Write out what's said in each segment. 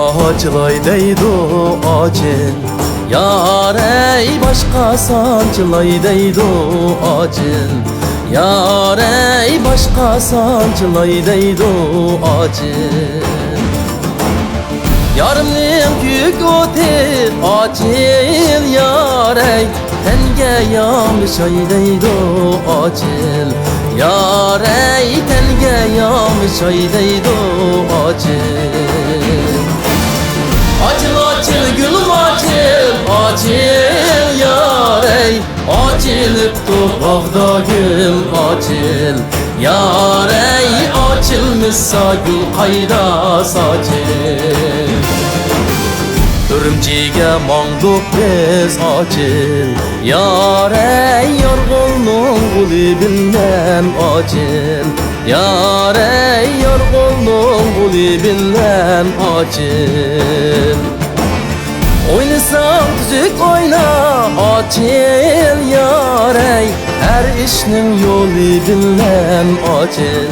açılay deydi acil. Yar ey başka sancılay deydi acil. Yar ey başka sancılay deydi acil. Yarımın yük otir acil. Yar ey tenge yanlış aydaydı acil. Yar ey tenge yanlış aydaydı acil. Acil acil gülüm acil, acil yar ey. Acilipti bağda gül acil. Yar ey açılmışsa gül kayda sacil. Ürümçiga mangduk biz acil. Yar ey yorgunluğun guli bilen acil. Yar ey yorgunluğun guli bilen acil. Oynasam tüzük oyna acil. Yar ey her işnin yolu bilen acil.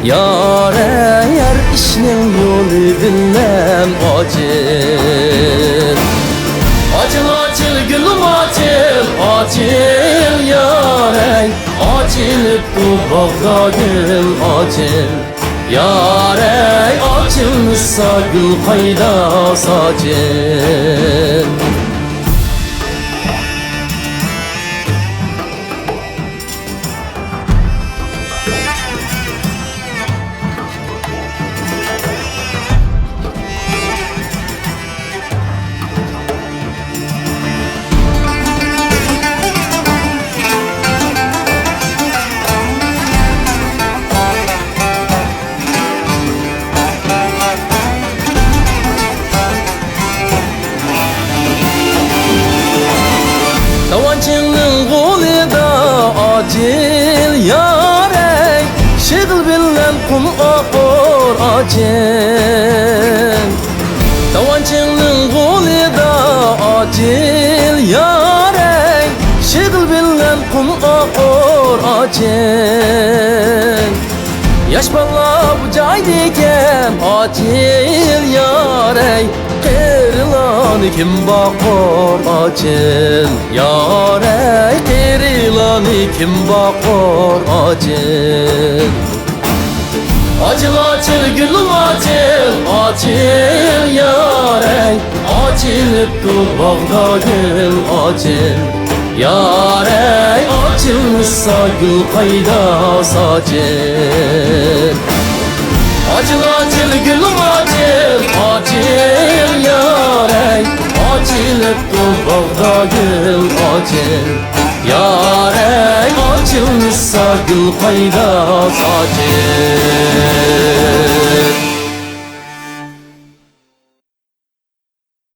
Yar ey her işnin yolu bilen acil. Acil acil gülüm acil, acil yar ey. Acilipti bağda gül acil. Yar ey açılmışsa gül kayda sacil. Tavançının golida acil yar ey. Şıgıl bilen kum akor acil. Tavançının golida acil yar ey. Şıgıl bilen kum akor acil. Yaş balla bu caydayken acil yar ey. Qerilanı kim bakor acil. Yar ey qerilanı kim bakor acil. Acil acil gülüm acil, acil yar ey. Acilipti bağda gül acil. Yar ey açılmışsa gül kayda sacil. Acil acil gülüm acil, acil yar ey. Acilipti bağda gül acil. Yar ey açılmışsa gül kayda sacil.